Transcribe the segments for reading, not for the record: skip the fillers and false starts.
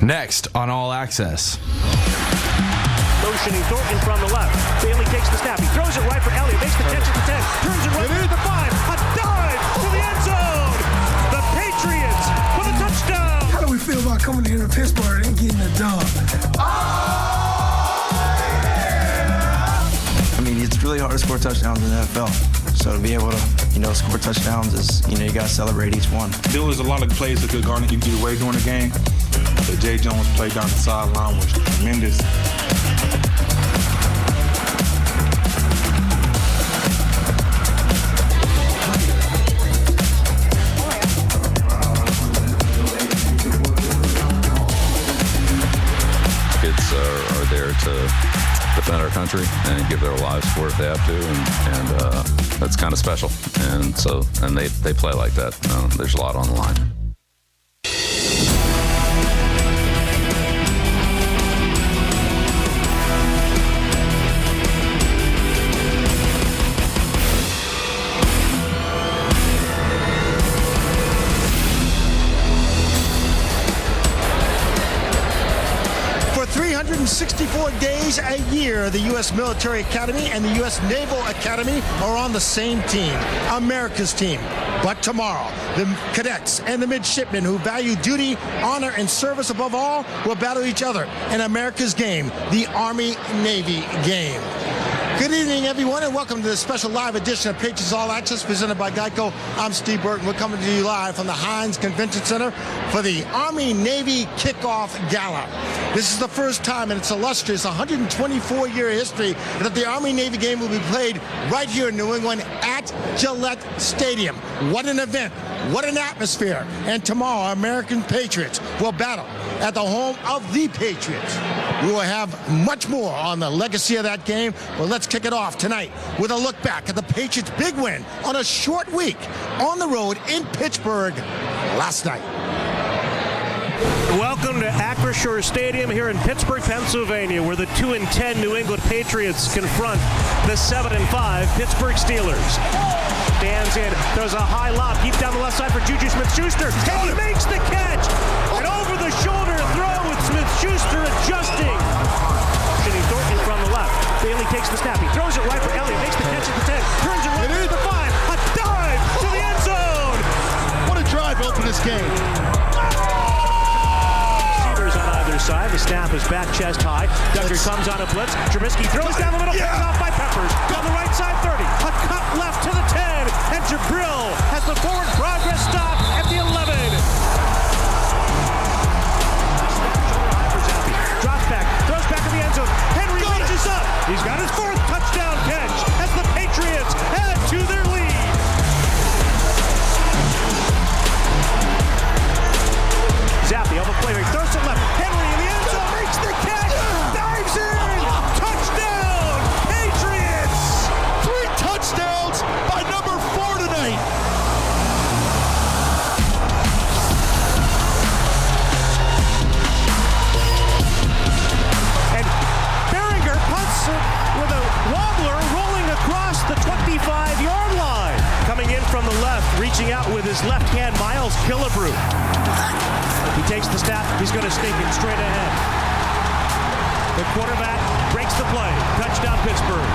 Next on All Access. Motioning Thornton from the left. Bailey takes the snap. He throws it right for Elliott. Makes the catch at the 10. Turns it right to the 5. A dive to the end zone. The Patriots for the touchdown. How do we feel about coming here to Pittsburgh and getting a dub? I mean, it's really hard to score touchdowns in the NFL. So to be able to, score touchdowns is, you got to celebrate each one. There was a lot of plays that could garner you either way during the game. But Jay Jones' play down the sideline was tremendous. Kids are there to defend our country and give their lives for it if they have to, and that's kind of special. And they play like that. There's a lot on the line. For 364 days a year, the U.S. Military Academy and the U.S. Naval Academy are on the same team, America's team. But tomorrow, the cadets and the midshipmen who value duty, honor, and service above all will battle each other in America's game, the Army-Navy game. Good evening, everyone, and welcome to this special live edition of Patriots All Access presented by Geico. I'm Steve Burton. We're coming to you live from the Hynes Convention Center for the Army-Navy Kickoff Gala. This is the first time in its illustrious 124-year history that the Army-Navy game will be played right here in New England at Gillette Stadium. What an event. What an atmosphere. And tomorrow, American Patriots will battle at the home of the Patriots. We will have much more on the legacy of that game. Well, let's kick it off tonight with a look back at the Patriots' big win on a short week on the road in Pittsburgh last night. Welcome to Acrisure Stadium here in Pittsburgh, Pennsylvania, where the 2-10 New England Patriots confront the 7-5 Pittsburgh Steelers. Stands in, throws a high lob deep down the left side for Juju Smith-Schuster, and he makes the catch. An over-the-shoulder throw with Smith-Schuster adjusting. Motioning Thornton from the left. Bailey takes the snap. He throws it right for Elliott. Makes the catch at the 10. Turns it right to the 5. A dive to the end zone. What a drive open this game. Receivers on either side. The snap is back chest high. Duggar comes on a blitz. Trubisky throws down the middle. Picks off by Peppers. On the right side, 30. A cut left to the 10. And Jabril has the forward progress stop at the 11. Drops back. Throws back in the end zone. Henry reaches up. He's got his fourth touchdown catch as the Patriots add to their lead. Zappi on the play. He throws it left. Henry in the end zone. Makes the catch. Dives in. Touchdown. Patriots. 3 touchdowns by number 4 tonight. And Behringer punts with a wobbler rolling across the 25-yard line. Coming in from the left, reaching out with his left hand, Miles Killebrew. He takes the snap. He's going to sneak it straight ahead. The quarterback breaks the play. Touchdown, Pittsburgh.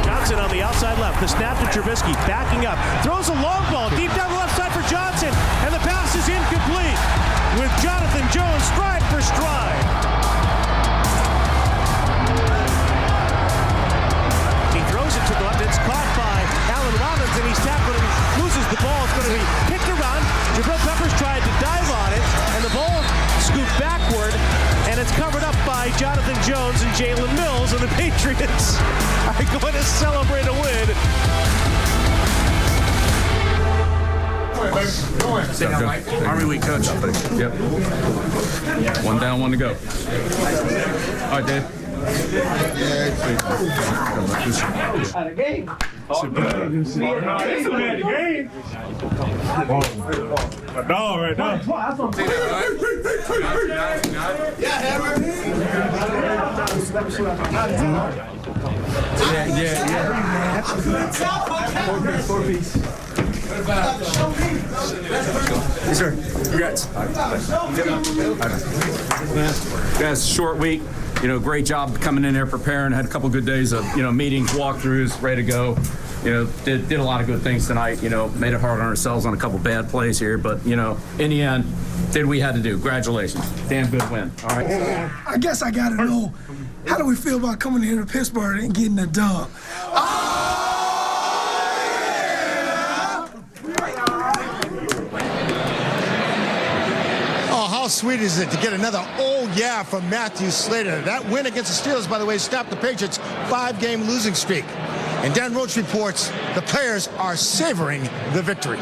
Johnson on the outside left. The snap to Trubisky. Backing up. Throws a long ball deep down the left side for Johnson. And the pass is incomplete. With Jonathan Jones stride for stride. He throws it to the left. It's caught by Allen Robinson. He's tackled and he loses the ball. It's going to be picked around. Jabril Peppers tried to dive on it. And the ball scooped backward. And it's covered up by Jonathan Jones and Jalen Mills. And the Patriots are going to celebrate a win. Army week, coach. Yep. One down, one to go. All right, Dave. At a game. A dog right now. Yeah. Yes, sir. Congrats. Yeah, it's a short week. Great job coming in there preparing. Had a couple good days of, meetings, walkthroughs, ready to go. Did a lot of good things tonight. Made it hard on ourselves on a couple bad plays here, but in the end, did what we had to do. Congratulations. Damn good win. All right. I guess I got to know, how do we feel about coming here to Pittsburgh and getting a dub? How sweet is it to get another oh yeah from Matthew Slater. That win against the Steelers, by the way, stopped the Patriots' 5-game losing streak. And Dan Roach reports the players are savoring the victory.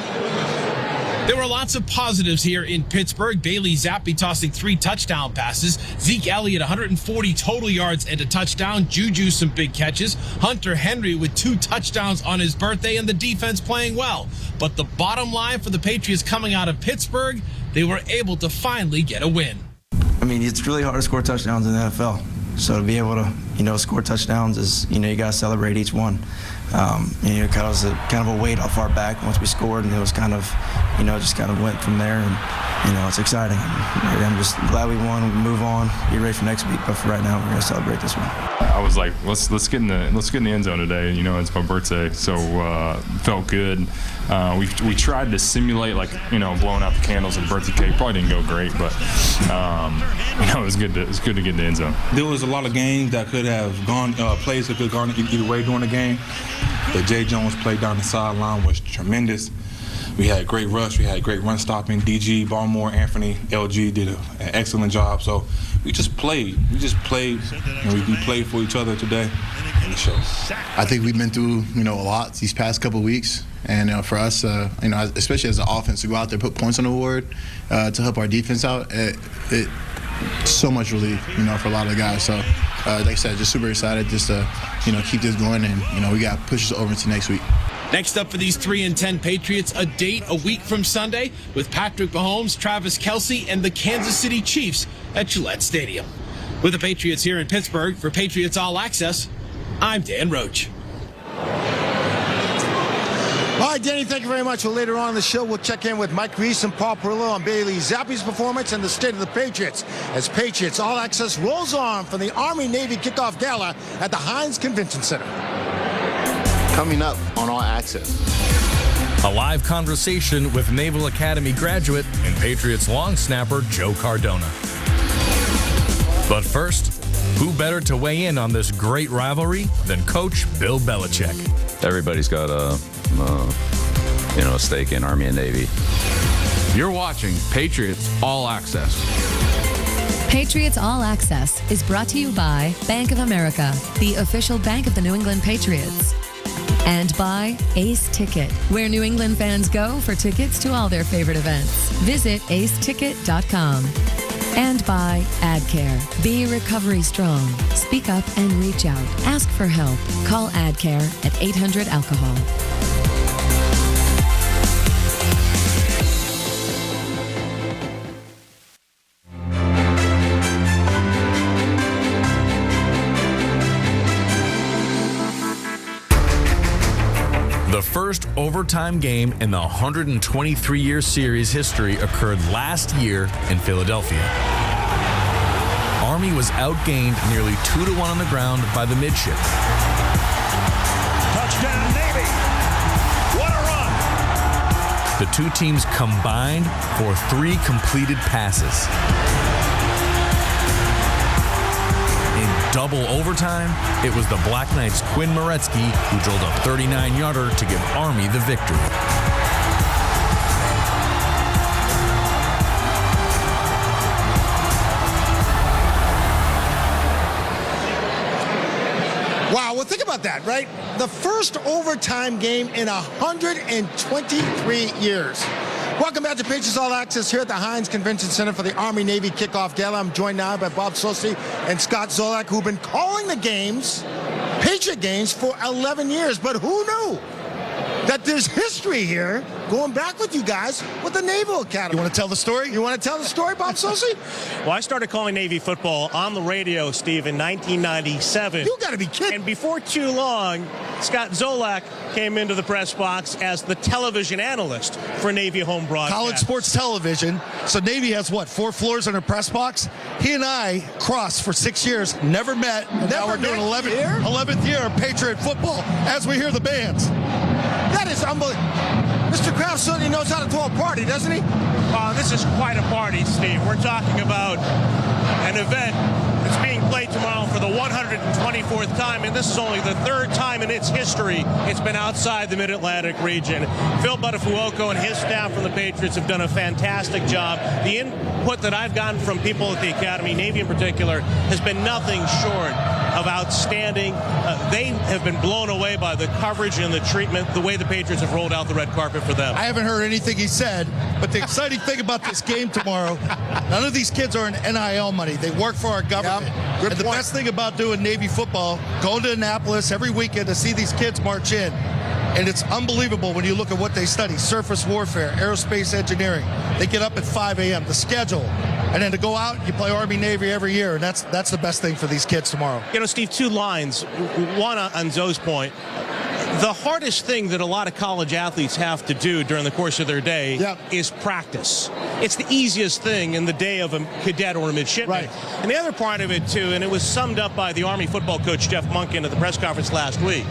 There were lots of positives here in Pittsburgh. Bailey Zappi tossing 3 touchdown passes. Zeke Elliott, 140 total yards and a touchdown. Juju, some big catches. Hunter Henry with 2 touchdowns on his birthday, and the defense playing well. But the bottom line for the Patriots coming out of Pittsburgh, they were able to finally get a win. I mean, it's really hard to score touchdowns in the NFL. So to be able to, score touchdowns is, you got to celebrate each one. It was kind of a weight off our back once we scored, and it was kind of, just kind of went from there. And, it's exciting. I'm just glad we won. We move on, get ready for next week. But for right now, we're going to celebrate this one. I was like, let's get in the end zone today. It's my birthday, so felt good. We tried to simulate blowing out the candles and birthday cake. Probably didn't go great, but it was good to get in the end zone. There was a lot of games that could have gone, plays that could have gone either way during the game. The Jay Jones play down the sideline was tremendous. We had great rush. We had great run stopping. DG, Baltimore, Anthony, LG did an excellent job. So we just played. And we played for each other today, and it shows. I think we've been through, a lot these past couple of weeks. And for us, especially as an offense, to go out there, put points on the board to help our defense out, it so much relief, for a lot of the guys. So, like I said, just super excited just to, keep this going. And, we got to push us over into next week. Next up for these 3-10 Patriots, a date a week from Sunday with Patrick Mahomes, Travis Kelce, and the Kansas City Chiefs at Gillette Stadium. With the Patriots here in Pittsburgh, for Patriots All Access, I'm Dan Roach. All right, Danny, thank you very much. Well, later on in the show, we'll check in with Mike Reese and Paul Perillo on Bailey Zappi's performance and the state of the Patriots as Patriots All Access rolls on from the Army-Navy kickoff gala at the Hynes Convention Center. Coming up on All Access, a live conversation with Naval Academy graduate and Patriots long snapper Joe Cardona. But first, who better to weigh in on this great rivalry than Coach Bill Belichick? Everybody's got a stake in Army and Navy. You're watching Patriots All Access. Patriots All Access is brought to you by Bank of America, the official bank of the New England Patriots. And by Ace Ticket, where New England fans go for tickets to all their favorite events. Visit aceticket.com. And by AdCare. Be recovery strong. Speak up and reach out. Ask for help. Call AdCare at 800-ALCOHOL. The first overtime game in the 123-year series history occurred last year in Philadelphia. Army was outgained nearly 2-1 on the ground by the midship. Touchdown, Navy! What a run! The two teams combined for 3 completed passes. Double overtime, it was the Black Knights' Quinn Moretzky who drilled a 39-yarder to give Army the victory. Wow, well, think about that, right? The first overtime game in 123 years. Welcome back to Patriots All Access here at the Hynes Convention Center for the Army-Navy kickoff gala. I'm joined now by Bob Sosey and Scott Zolak, who've been calling the games, Patriot games, for 11 years. But who knew that there's history here going back with you guys with the Naval Academy? You want to tell the story? You want to tell the story, Bob Sosey? Well, I started calling Navy football on the radio, Steve, in 1997. You got to be kidding. And before too long, Scott Zolak came into the press box as the television analyst for Navy home broadcast. College sports television. So Navy has, 4 floors in her press box? He and I crossed for 6 years, never met, and now we're doing 11th year of Patriot football as we hear the bands. That is unbelievable. Mr. Kraft certainly knows how to throw a party, doesn't he? This is quite a party, Steve. We're talking about an event that's being played tomorrow for the 124th time, and this is only the 3rd time in its history it's been outside the Mid-Atlantic region. Phil Buttafuoco and his staff from the Patriots have done a fantastic job. The input that I've gotten from people at the Academy, Navy in particular, has been nothing short of outstanding. They have been blown away by the coverage and the treatment, the way the Patriots have rolled out the red carpet for them. I haven't heard anything he said, but the exciting thing about this game tomorrow, none of these kids are in NIL money. They work for our government. Good and the best thing about doing Navy football, going to Annapolis every weekend to see these kids march in, and it's unbelievable when you look at what they study: surface warfare, aerospace engineering. They get up at 5 a.m., the schedule. And then to go out, you play Army-Navy every year, and that's the best thing for these kids tomorrow. You know, Steve, 2 lines. One on Zoe's point. The hardest thing that a lot of college athletes have to do during the course of their day is practice. It's the easiest thing in the day of a cadet or a midshipman. Right. And the other part of it, too, and it was summed up by the Army football coach Jeff Monken at the press conference last week,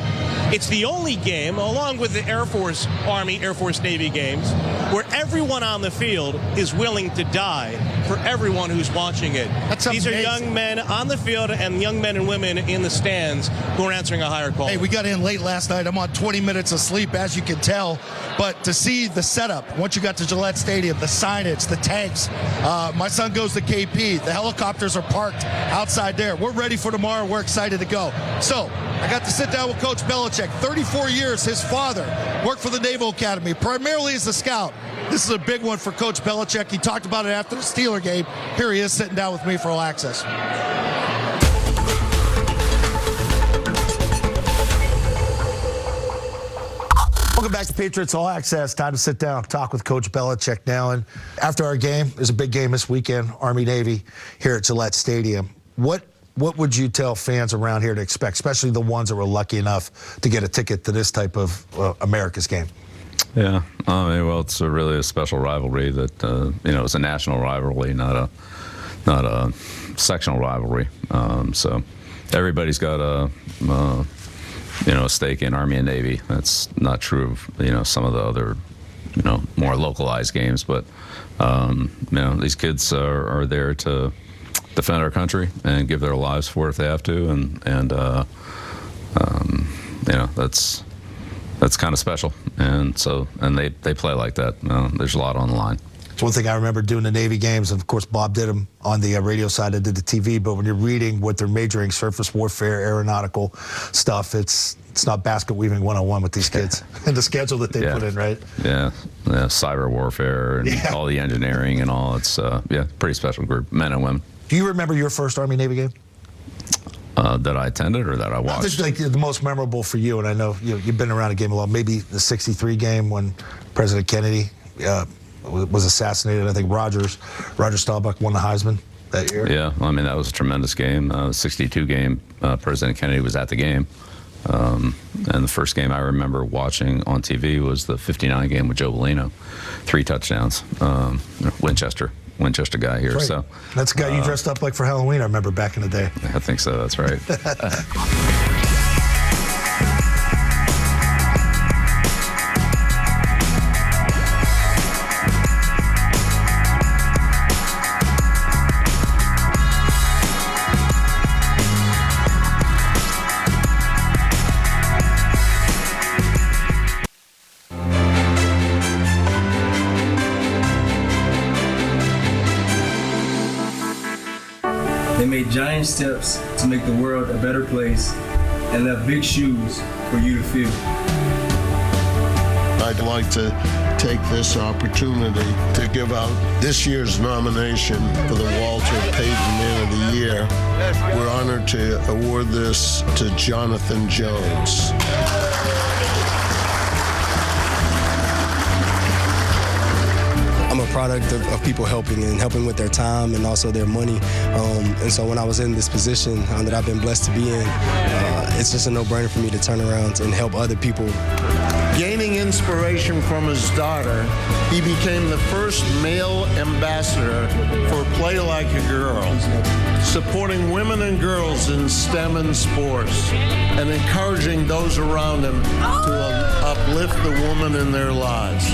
it's the only game, along with the Air Force, Army, Air Force, Navy games, where everyone on the field is willing to die for everyone who's watching it. These are young men on the field and young men and women in the stands who are answering a higher call. Hey, we got in late last night. I'm on 20 minutes of sleep, as you can tell. But to see the setup, once you got to Gillette Stadium, the signage, the tanks. My son goes to KP. The helicopters are parked outside there. We're ready for tomorrow. We're excited to go. So I got to sit down with Coach Belichick. 34 years, his father worked for the Naval Academy, primarily as a scout. This is a big one for Coach Belichick. He talked about it after the Steeler game. Here he is sitting down with me for All Access. Welcome back to Patriots All Access. Time to sit down, talk with Coach Belichick now. And after our game, there's a big game this weekend, Army-Navy here at Gillette Stadium. What would you tell fans around here to expect, especially the ones that were lucky enough to get a ticket to this type of America's game? Yeah, well, it's really a special rivalry that it's a national rivalry, not a sectional rivalry. So everybody's got a stake in Army and Navy. That's not true of some of the other more localized games, but these kids are there to defend our country and give their lives for it if they have to, and that's kind of special, and they play like that. There's a lot on the line. It's one thing I remember doing the Navy games. Of course, Bob did them on the radio side. I did the TV. But when you're reading what they're majoring, surface warfare, aeronautical stuff, it's not basket weaving 101 with these kids and the schedule that they put in, right? Yeah, cyber warfare and all the engineering and all. It's pretty special group, men and women. Do you remember your first Army-Navy game? That I attended or that I watched? This is like the most memorable for you, and I know you've been around a game a lot. Maybe the '63 game when President Kennedy was assassinated. I think Roger Staubach won the Heisman that year. Yeah, that was a tremendous game. The '62 game, President Kennedy was at the game. And the first game I remember watching on TV was the '59 game with Joe Bellino, 3 touchdowns. Winchester guy here. That's right. So that's the guy you dressed up like for Halloween, I remember back in the day. I think so, that's right. They made giant steps to make the world a better place and left big shoes for you to fill. I'd like to take this opportunity to give out this year's nomination for the Walter Payton Man of the Year. We're honored to award this to Jonathan Jones. I'm a product of people helping with their time and also their money. And so when I was in this position that I've been blessed to be in, it's just a no-brainer for me to turn around and help other people. Gaining inspiration from his daughter, he became the first male ambassador for Play Like a Girl, supporting women and girls in STEM and sports, and encouraging those around him to uplift the woman in their lives.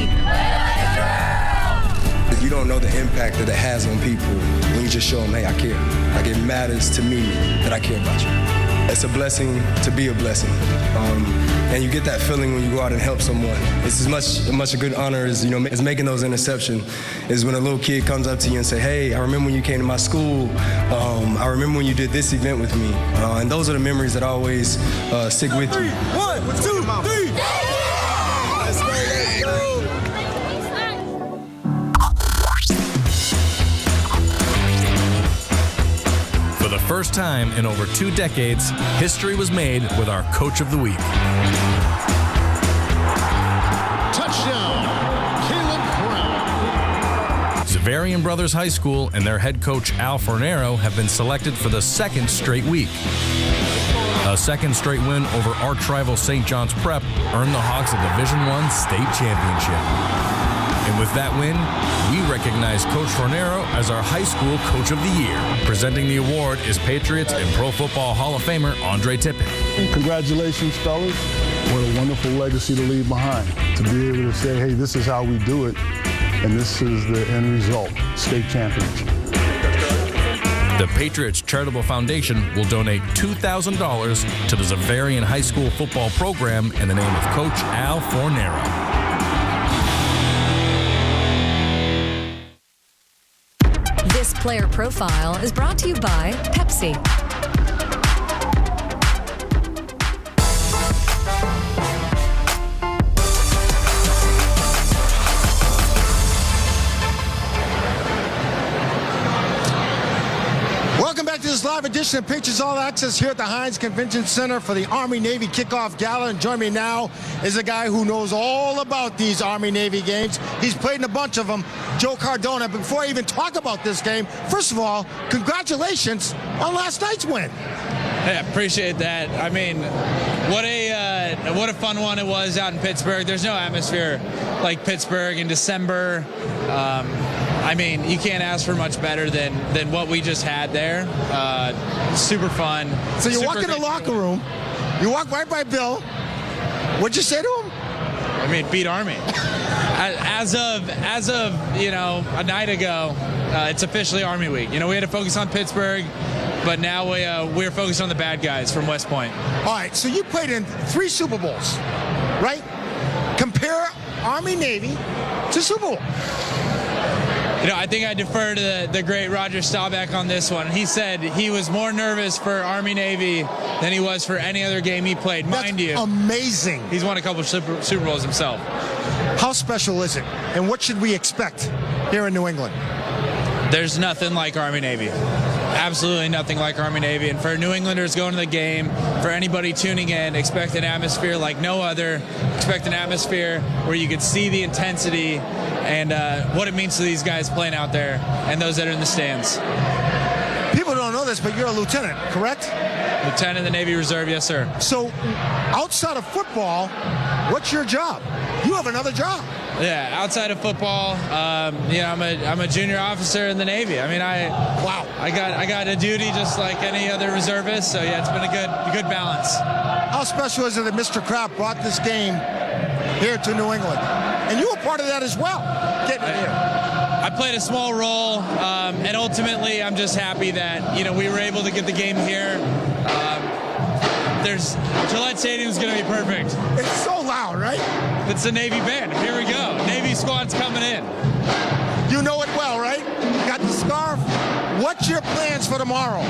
You don't know the impact that it has on people when you just show them, hey, I care. Like, it matters to me that I care about you. It's a blessing to be a blessing. And you get that feeling when you go out and help someone. It's as much a good honor as, as making those interceptions, is when a little kid comes up to you and say, hey, I remember when you came to my school. I remember when you did this event with me. And those are the memories that always stick with you. 1, 2, 3. Let's go. For the first time in over 2 decades, history was made with our Coach of the Week. Touchdown, Caleb Brown. Zavarian Brothers High School and their head coach Al Fornero have been selected for the second straight week. A second straight win over arch rival St. John's Prep earned the Hawks a Division I state championship. And with that win, we recognize Coach Fornero as our high school Coach of the Year. Presenting the award is Patriots and Pro Football Hall of Famer Andre Tippett. Congratulations, fellas. What a wonderful legacy to leave behind. To be able to say, hey, this is how we do it, and this is the end result, state championship. The Patriots Charitable Foundation will donate $2,000 to the Zavarian High School football program in the name of Coach Al Fornero. This player profile is brought to you by Pepsi. Welcome back to this live edition of Patriots All Access here at the Hynes Convention Center for the Army-Navy Kickoff Gala. And joining me now is a guy who knows all about these Army-Navy games. He's played in a bunch of them, Joe Cardona. But before I even talk about this game, first of all, congratulations on last night's win. Hey, I appreciate that. I mean, what a fun one it was out in Pittsburgh. There's no atmosphere like Pittsburgh in December. I mean, you can't ask for much better than what we just had there. Super fun. So you walk in the locker room, you walk right by Bill. What'd you say to him? I mean, beat Army. As of a night ago, it's officially Army Week. We had to focus on Pittsburgh, but now we're focused on the bad guys from West Point. All right, so you played in 3 Super Bowls, right? Compare Army-Navy to Super Bowl. I think I defer to the great Roger Staubach on this one. He said he was more nervous for Army-Navy than he was for any other game he played. Mind you, amazing. He's won a couple of Super Bowls himself. How special is it? And what should we expect here in New England? There's nothing like Army-Navy. Absolutely nothing like Army-Navy. And for New Englanders going to the game, for anybody tuning in, expect an atmosphere like no other. Expect an atmosphere where you can see the intensity and what it means to these guys playing out there and those that are in the stands. People don't know this, but you're a lieutenant, correct? Lieutenant in the Navy Reserve, yes, sir. So outside of football, what's your job? You have another job. Yeah, outside of football, I'm a junior officer in the Navy. I mean, I got a duty just like any other reservist. So yeah, it's been a good balance. How special is it that Mr. Kraft brought this game here to New England, and you were part of that as well, getting it here? I played a small role, and ultimately, I'm just happy that we were able to get the game here. Gillette Stadium is going to be perfect. It's so loud, right? It's the Navy band. Here we go. Navy squad's coming in. You know it well, right? You got the scarf. What's your plans for tomorrow?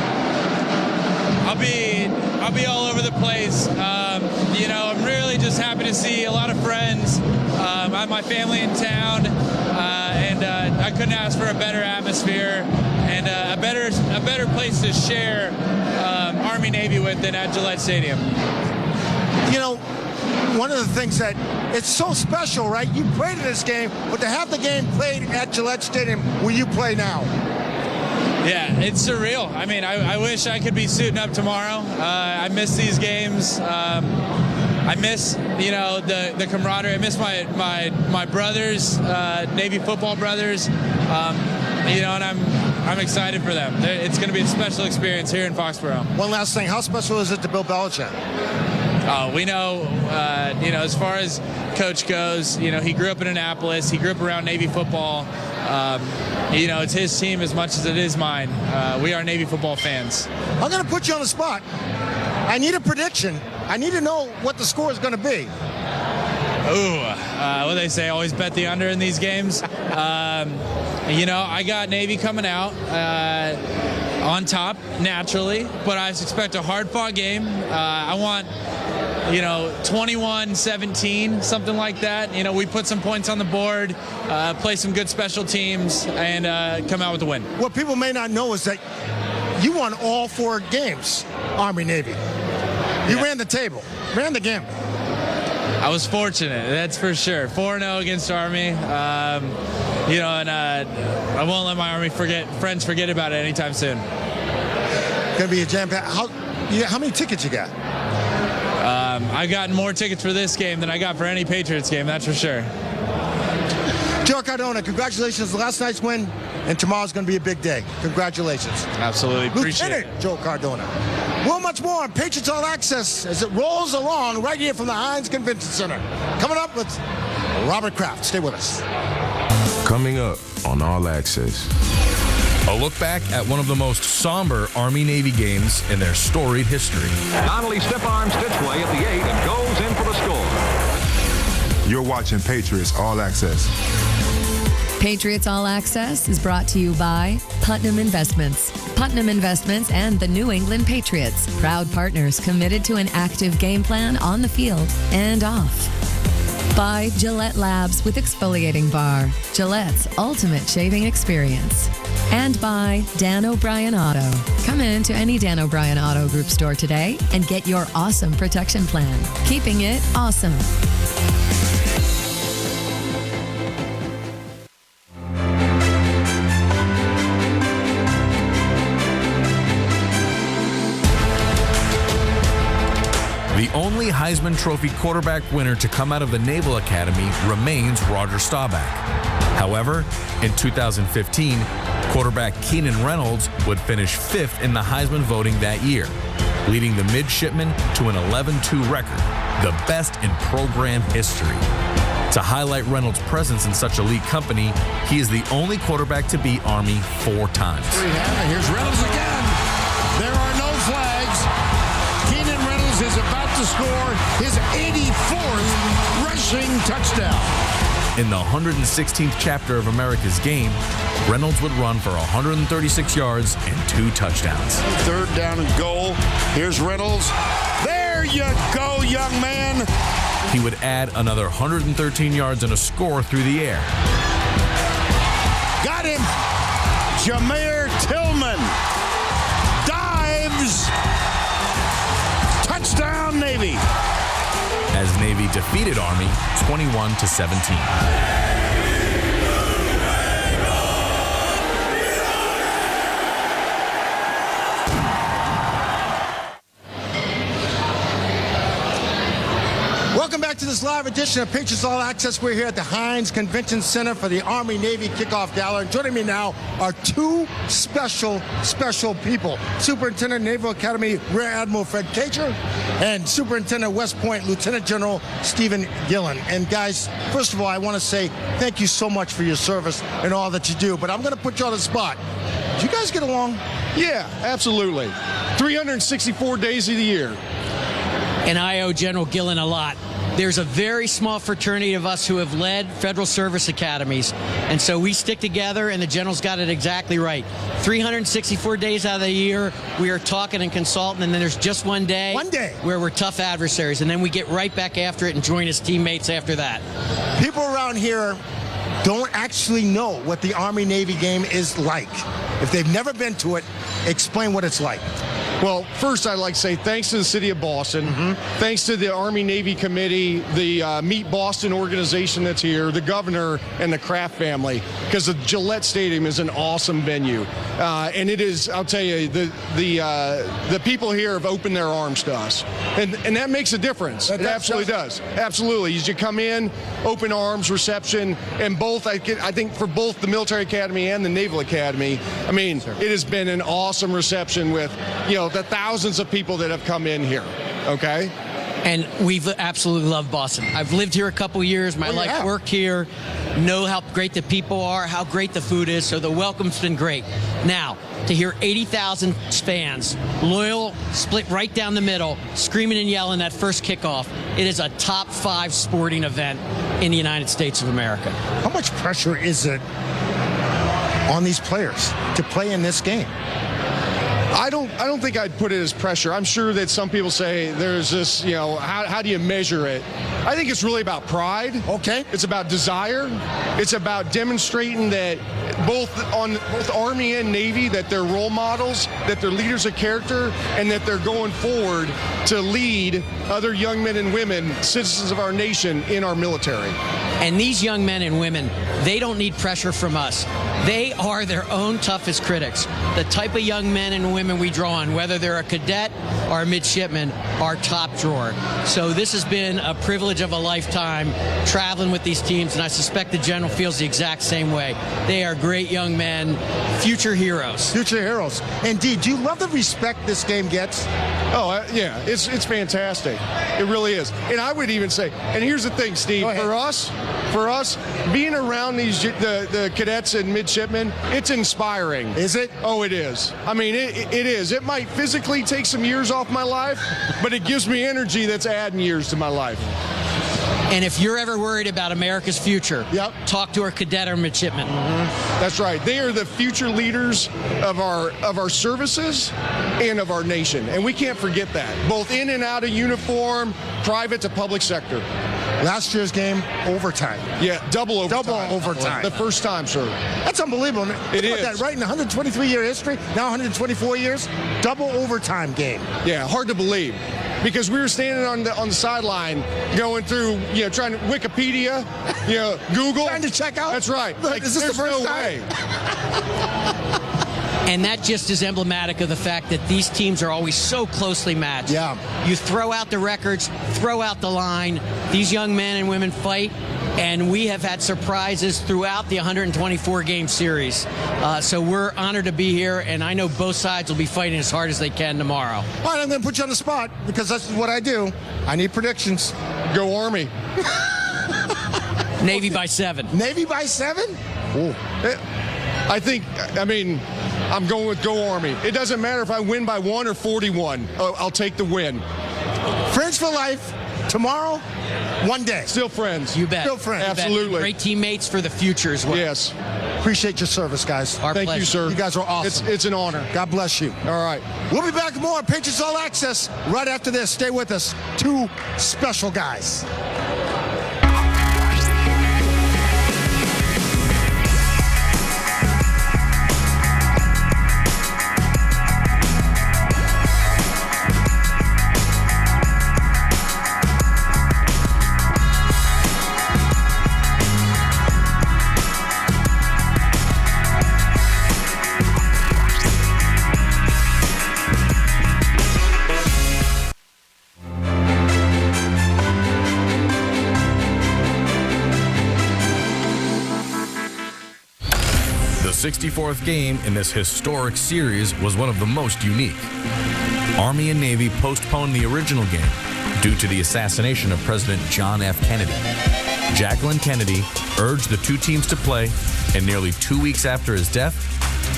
I'll be all over the place. I'm really just happy to see a lot of friends. I have my family in town, and I couldn't ask for a better atmosphere and a better place to share Army-Navy with than at Gillette Stadium. one of the things that it's so special, right? You played in this game, but to have the game played at Gillette Stadium where you play now. Yeah, it's surreal. I mean, I wish I could be suiting up tomorrow. I miss these games. I miss, the camaraderie. I miss my brothers, Navy football brothers, and I'm excited for them. It's going to be a special experience here in Foxborough. One last thing, how special is it to Bill Belichick? We know, as far as Coach goes, he grew up in Annapolis. He grew up around Navy football. It's his team as much as it is mine. We are Navy football fans. I'm going to put you on the spot. I need a prediction. I need to know what the score is going to be. What do they say? Always bet the under in these games. I got Navy coming out on top, naturally, but I expect a hard-fought game. I want 21-17, something like that. We put some points on the board, play some good special teams, and come out with a win. What people may not know is that you won all 4 games, Army-Navy. You ran the table, ran the game. I was fortunate, that's for sure. 4-0 against Army. I won't let my Army friends forget about it anytime soon. Gonna be a jam-packed. How many tickets you got? I've gotten more tickets for this game than I got for any Patriots game, that's for sure. Joe Cardona, congratulations on last night's win, and tomorrow's going to be a big day. Congratulations. Absolutely, appreciate Lieutenant it. Joe Cardona. Well, much more on Patriots All Access as it rolls along right here from the Hynes Convention Center. Coming up with Robert Kraft. Stay with us. Coming up on All Access. A look back at one of the most somber Army-Navy games in their storied history. Donnelly stiff-arms Stitchway at the 8 and goes in for the score. You're watching Patriots All Access. Patriots All Access is brought to you by Putnam Investments. Putnam Investments and the New England Patriots, proud partners committed to an active game plan on the field and off. By Gillette Labs with exfoliating bar, Gillette's ultimate shaving experience. And by Dan O'Brien Auto. Come in to any Dan O'Brien Auto Group store today and get your awesome protection plan. Keeping it awesome. The only Heisman Trophy quarterback winner to come out of the Naval Academy remains Roger Staubach. However, in 2015, quarterback Keenan Reynolds would finish 5th in the Heisman voting that year, leading the midshipmen to an 11-2 record, the best in program history. To highlight Reynolds' presence in such elite company, he is the only quarterback to beat Army 4 times. Here's Reynolds again. There are no flags. Keenan Reynolds is about to score his 84th rushing touchdown. In the 116th chapter of America's game, Reynolds would run for 136 yards and 2 touchdowns. 3rd down and goal. Here's Reynolds. There you go, young man. He would add another 113 yards and a score through the air. Got him. Jameer Tillman dives. Touchdown, Navy. As Navy defeated Army 21-17. Welcome back to this live edition of Patriots All Access. We're here at the Hynes Convention Center for the Army-Navy Kickoff Gala. And joining me now are 2 special people. Superintendent Naval Academy Rear Admiral Fred Kager and Superintendent West Point Lieutenant General Stephen Gillen. And guys, first of all, I want to say thank you so much for your service and all that you do. But I'm going to put you on the spot. Do you guys get along? Yeah, absolutely. 364 days of the year. And I owe General Gillen a lot. There's a very small fraternity of us who have led federal service academies, and so we stick together, and the General's got it exactly right. 364 days out of the year, we are talking and consulting, and then there's just one day where we're tough adversaries, and then we get right back after it and join as teammates after that. People around here don't actually know what the Army-Navy game is like. If they've never been to it, explain what it's like. Well, first I'd like to say thanks to the city of Boston, thanks to the Army-Navy Committee, the Meet Boston organization that's here, the governor, and the Kraft family, because the Gillette Stadium is an awesome venue. And it is, I'll tell you, the people here have opened their arms to us. And that makes a difference. It absolutely does. Absolutely. As you come in, open arms, reception, and both, I think for both the Military Academy and the Naval Academy, I mean, it has been an awesome reception with, the thousands of people that have come in here, okay? And we've absolutely loved Boston. I've lived here a couple years. My life worked here. Know how great the people are, how great the food is. So the welcome's been great. Now, to hear 80,000 fans, loyal, split right down the middle, screaming and yelling that first kickoff, it is a top 5 sporting event in the United States of America. How much pressure is it on these players to play in this game? I don't think I'd put it as pressure. I'm sure that some people say there's this, how do you measure it? I think it's really about pride. Okay. It's about desire. It's about demonstrating that both Army and Navy, that they're role models, that they're leaders of character, and that they're going forward to lead other young men and women, citizens of our nation, in our military. And these young men and women, they don't need pressure from us. They are their own toughest critics. The type of young men and women we draw on, whether they're a cadet or a midshipman, are top drawer. So this has been a privilege of a lifetime traveling with these teams, and I suspect the general feels the exact same way. They are great young men, future heroes. Future heroes. Indeed. Do you love the respect this game gets? Oh, yeah. It's fantastic. It really is. And I would even say, and here's the thing, Steve, for us, being around the cadets and midshipmen, it's inspiring. Is it? Oh, it is. I mean, it is. It might physically take some years off my life, but it gives me energy that's adding years to my life. And if you're ever worried about America's future, talk to our cadet or midshipmen. That's right. They are the future leaders of our services and of our nation. And we can't forget that, both in and out of uniform, private to public sector. Last year's game, overtime. Yeah, double overtime. Double overtime. The first time, sir. That's unbelievable. It is. That, right? In 123-year history, now 124 years, double overtime game. Yeah, hard to believe. Because we were standing on the sideline going through, trying to Wikipedia, Google. Trying to check out? That's right. Like, is this the first time? And that just is emblematic of the fact that these teams are always so closely matched. Yeah. You throw out the records, throw out the line. These young men and women fight, and we have had surprises throughout the 124-game series. So we're honored to be here, and I know both sides will be fighting as hard as they can tomorrow. All right, I'm going to put you on the spot because that's what I do. I need predictions. Go Army. Navy by 7. Navy by 7? Ooh. I'm going with Go Army. It doesn't matter if I win by 1 or 41. I'll take the win. Friends for life. Tomorrow, one day. Still friends. You bet. Still friends. Absolutely. Great teammates for the future as well. Yes. Appreciate your service, guys. Our Thank pleasure. you, sir. You guys are awesome. It's an honor. God bless you. All right. We'll be back with more Patriots All Access right after this. Stay with us. 2 special guys. The 64th game in this historic series was one of the most unique. Army and Navy postponed the original game due to the assassination of President John F. Kennedy. Jacqueline Kennedy urged the two teams to play, and nearly 2 weeks after his death,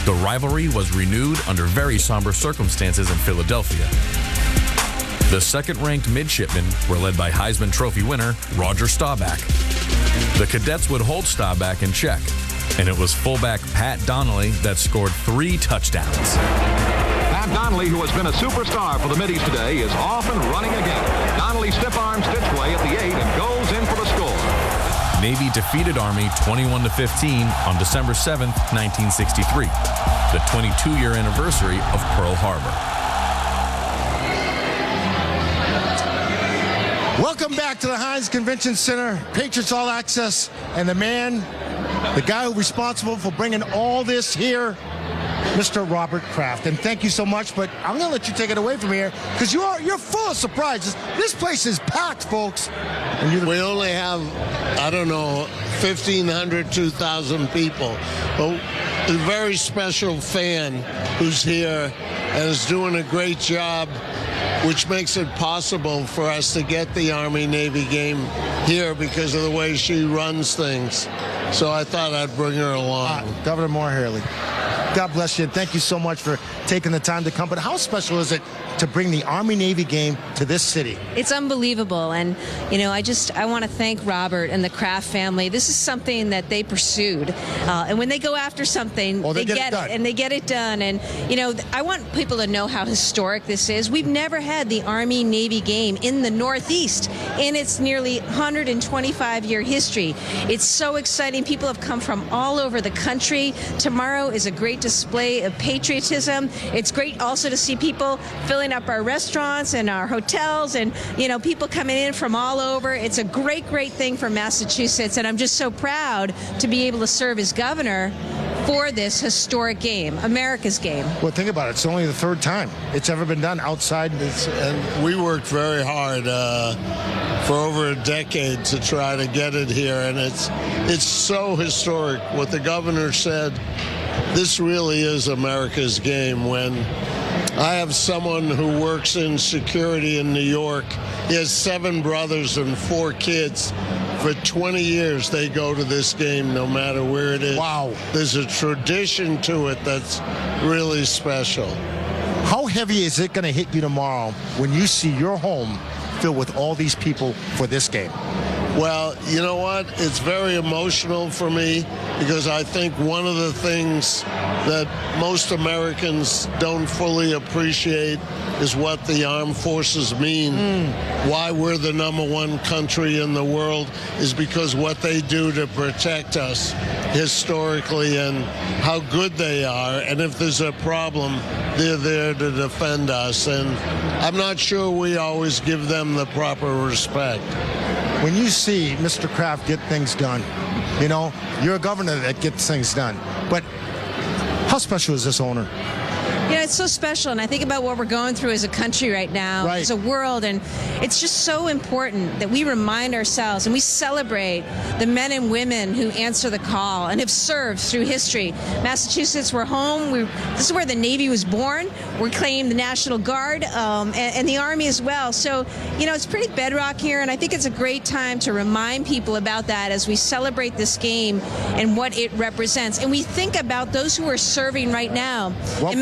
the rivalry was renewed under very somber circumstances in Philadelphia. The second-ranked midshipmen were led by Heisman Trophy winner Roger Staubach. The cadets would hold Staubach in check, and it was fullback Pat Donnelly that scored 3 touchdowns. Pat Donnelly, who has been a superstar for the Middies today, is off and running again. Donnelly stiff-arms stitch play at the 8 and goes in for the score. Navy defeated Army 21-15 on December 7th, 1963, the 22-year anniversary of Pearl Harbor. Welcome back to the Hynes Convention Center, Patriots All Access, and the guy who's responsible for bringing all this here, Mr. Robert Kraft. And thank you so much, but I'm going to let you take it away from here because you're full of surprises. This place is packed, folks. And we only have, 1,500, 2,000 people. But a very special fan who's here and is doing a great job, which makes it possible for us to get the Army-Navy game here because of the way she runs things. So I thought I'd bring her along. Governor Moore Hurley, God bless you, and thank you so much for taking the time to come. But how special is it to bring the Army-Navy game to this city? It's unbelievable, and I want to thank Robert and the Kraft family. This is something that they pursued, and when they go after something, they get it, and they get it done. And I want people to know how historic this is. We've never had the Army-Navy game in the Northeast in its nearly 125-year history. It's so exciting. People have come from all over the country. Tomorrow is a great display of patriotism. It's great also to see people filling up our restaurants and our hotels, and people coming in from all over. It's a great thing for Massachusetts, and I'm just so proud to be able to serve as governor for this historic game, America's game. Well, think about it. It's only the third time it's ever been done outside this. And we worked very hard for over a decade to try to get it here, and it's so historic. What the governor said, this really is America's game. When I have someone who works in security in New York. He has 7 brothers and 4 kids. For 20 years, they go to this game no matter where it is. Wow. There's a tradition to it that's really special. How heavy is it going to hit you tomorrow when you see your home filled with all these people for this game? Well, you know what? It's very emotional for me because I think one of the things that most Americans don't fully appreciate is what the armed forces mean. Why we're the #1 country in the world is because what they do to protect us historically and how good they are. And if there's a problem, they're there to defend us. And I'm not sure we always give them the proper respect. When you see Mr. Kraft get things done, you're a governor that gets things done. But how special is this owner? It's so special, and I think about what we're going through as a country right now, as a world, and it's just so important that we remind ourselves and we celebrate the men and women who answer the call and have served through history. Massachusetts, we're home. This is where the Navy was born. We claim the National Guard and the Army as well. So, it's pretty bedrock here, and I think it's a great time to remind people about that as we celebrate this game and what it represents. And we think about those who are serving right now. In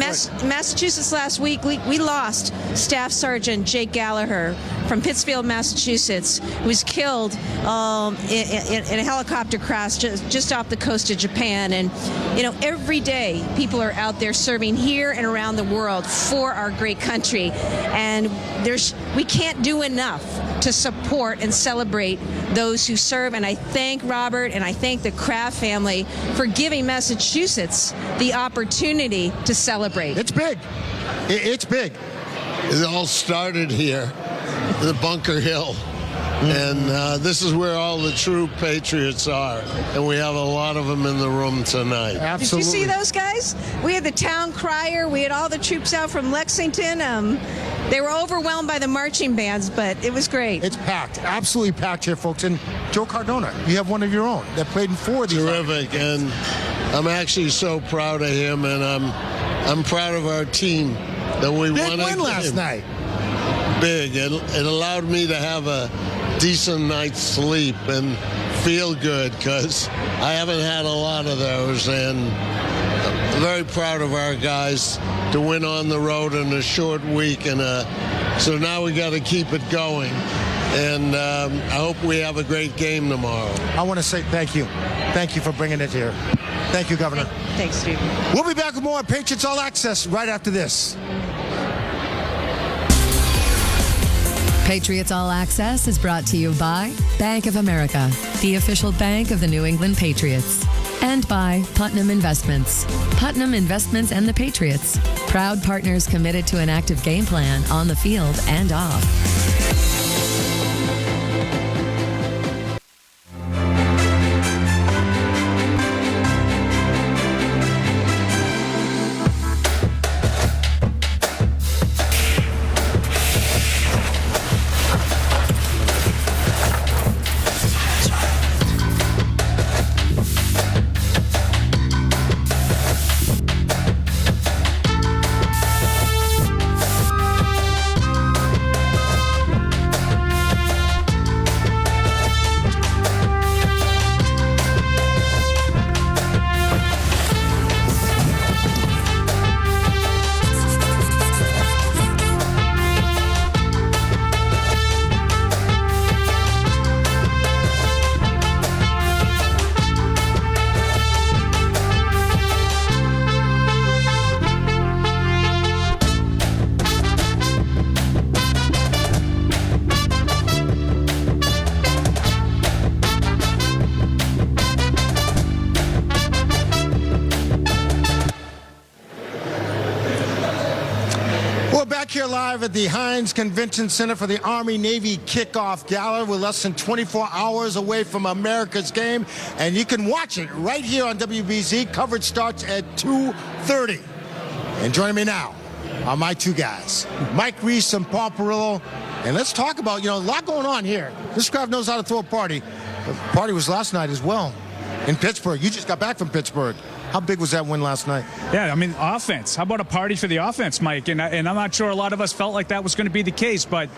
Massachusetts last week, we lost Staff Sergeant Jake Gallagher from Pittsfield, Massachusetts, who was killed in a helicopter crash just off the coast of Japan. And, every day people are out there serving here and around the world for our great country. And we can't do enough to support and celebrate those who serve. And I thank Robert and I thank the Kraft family for giving Massachusetts the opportunity to celebrate. It's big. It's big. It all started here, the Bunker Hill. And this is where all the true patriots are. And we have a lot of them in the room tonight. Absolutely. Did you see those guys? We had the town crier. We had all the troops out from Lexington. They were overwhelmed by the marching bands, but it was great. It's packed. Absolutely packed here, folks. And Joe Cardona, you have one of your own that played in 4 of these. Terrific. And I'm actually so proud of him. And I'm proud of our team that we won a win last night. Big. It allowed me to have a decent night's sleep and feel good because I haven't had a lot of those. And I'm very proud of our guys to win on the road in a short week. And so now we got to keep it going. And I hope we have a great game tomorrow. I want to say thank you. Thank you for bringing it here. Thank you, Governor. Thanks, Steve. We'll be back with more Patriots All Access right after this. Patriots All Access is brought to you by Bank of America, the official bank of the New England Patriots. And by Putnam Investments. Putnam Investments and the Patriots. Proud partners committed to an active game plan on the field and off. back here live at the Hynes Convention Center for the Army-Navy Kickoff Gala. We're less than 24 hours away from America's game, and you can watch it right here on WBZ. Coverage starts at 2:30. And joining me now are my two guys, Mike Reese and Paul Perillo. And let's talk about, a lot going on here. This Kraft knows how to throw a party. The party was last night as well in Pittsburgh. You just got back from Pittsburgh. How big was that win last night? Yeah, I mean, offense. How about a party for the offense, Mike? And I'm not sure a lot of us felt like that was going to be the case, but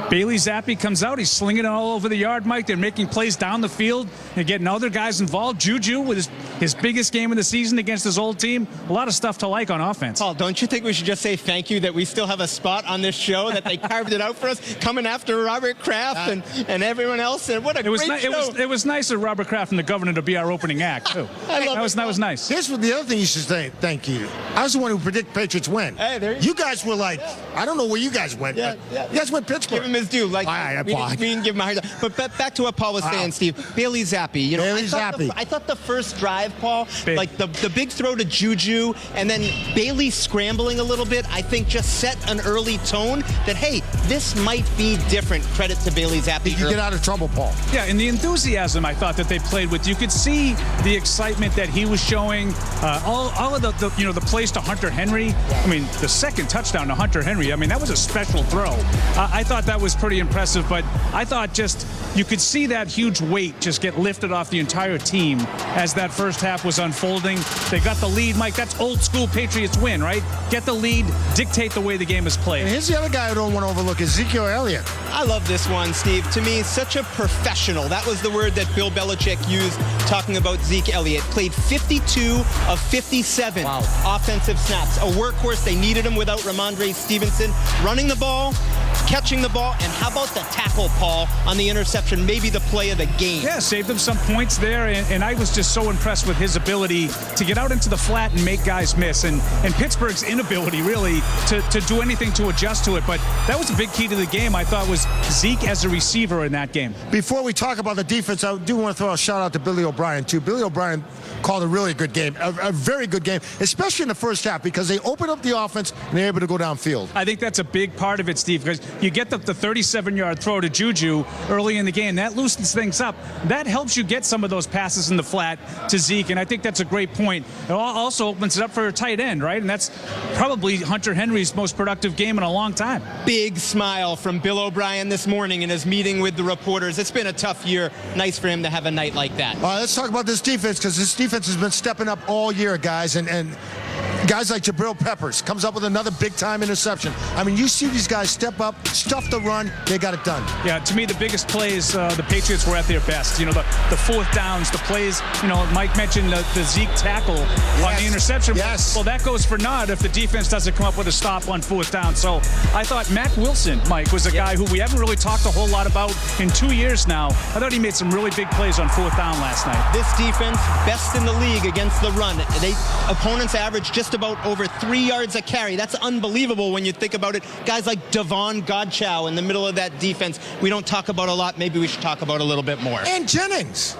Bailey Zappi comes out. He's slinging it all over the yard, Mike. They're making plays down the field and getting other guys involved. Juju with his biggest game of the season against his old team. A lot of stuff to like on offense. Paul, don't you think we should just say thank you that we still have a spot on this show, that they carved it out for us, coming after Robert Kraft and everyone else? And what a great show. It was nice of Robert Kraft and the governor to be our opening act, too. That was nice. Here's what the other thing you should say, thank you. I was the one who predicted Patriots win. Hey, there you guys were like, I don't know where you guys went. Yeah. You guys went Pittsburgh. Give him his due. Like, we didn't give him a hard time. But back to what Paul was saying, Steve. Bailey Zappi. I thought the first drive, Paul, like the big throw to Juju and then Bailey scrambling a little bit, I think just set an early tone that, hey, this might be different. Credit to Bailey Zappi. You get out of trouble, Paul. Yeah, and the enthusiasm I thought that they played with. You could see the excitement that he was showing. All of the plays to Hunter Henry. I mean, the second touchdown to Hunter Henry. I mean, that was a special throw. I thought that was pretty impressive, but I thought just you could see that huge weight just get lifted off the entire team as that first half was unfolding. They got the lead, Mike. That's old school Patriots win, right? Get the lead, dictate the way the game is played. And here's the other guy I don't want to overlook, Ezekiel Elliott. I love this one, Steve. To me, such a professional. That was the word that Bill Belichick used talking about Zeke Elliott. Played 52 of 57 offensive snaps. A workhorse. They needed him without Ramondre Stevenson. Running the ball, catching the ball, and how about the tackle, Paul, on the interception? Maybe the play of the game. Yeah, saved him some points there, and I was just so impressed with his ability to get out into the flat and make guys miss, and Pittsburgh's inability, really, to do anything to adjust to it. But that was a big key to the game, I thought, was Zeke as a receiver in that game. Before we talk about the defense, I do want to throw a shout-out to Billy O'Brien, too. Billy O'Brien called a really good game, a very good game, especially in the first half, because they opened up the offense and they're able to go downfield. I think that's a big part of it, Steve, because you get the 37-yard throw to Juju early in the game. That loosens things up. That helps you get some of those passes in the flat to Zeke, and I think that's a great point. It also opens it up for a tight end, right? And that's probably Hunter Henry's most productive game in a long time. Big smile from Bill O'Brien this morning in his meeting with the reporters. It's been a tough year. Nice for him to have a night like that. All right, let's talk about this defense, because this defense has been stepping up all year, guys, and guys like Jabril Peppers comes up with another big-time interception. I mean, you see these guys step up, stuff the run, they got it done. Yeah, to me, the biggest plays, the Patriots were at their best. The fourth downs, the plays, Mike mentioned the Zeke tackle on the interception. Yes. Well, that goes for naught if the defense doesn't come up with a stop on fourth down. So I thought Mack Wilson, Mike, was a guy who we haven't really talked a whole lot about in 2 years now. I thought he made some really big plays on fourth down last night. This defense, best in the league against the run. Opponents average just about over 3 yards a carry. That's unbelievable when you think about it. Guys like Devon Godchow in the middle of that defense, we don't talk about a lot. Maybe we should talk about a little bit more. And Jennings.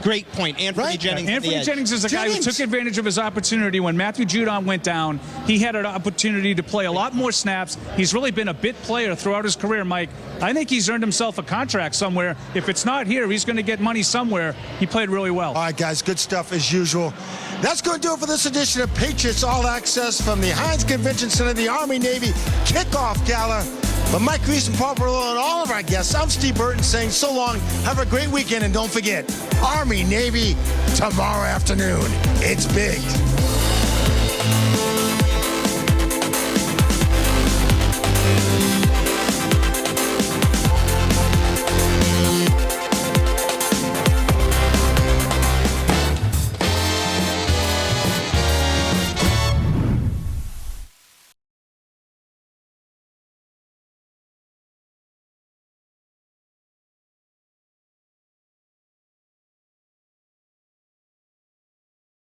Great point. Anthony Jennings. Anthony Jennings is a guy who took advantage of his opportunity when Matthew Judon went down. He had an opportunity to play a lot more snaps. He's really been a bit player throughout his career, Mike. I think he's earned himself a contract somewhere. If it's not here, he's going to get money somewhere. He played really well. All right, guys, good stuff as usual. That's going to do it for this edition of Patriots All Access from the Hynes Convention Center, the Army-Navy Kickoff Gala. But Mike Reese and Paul Perillo and all of our guests, I'm Steve Burton saying so long, have a great weekend, and don't forget, Army-Navy tomorrow afternoon. It's big.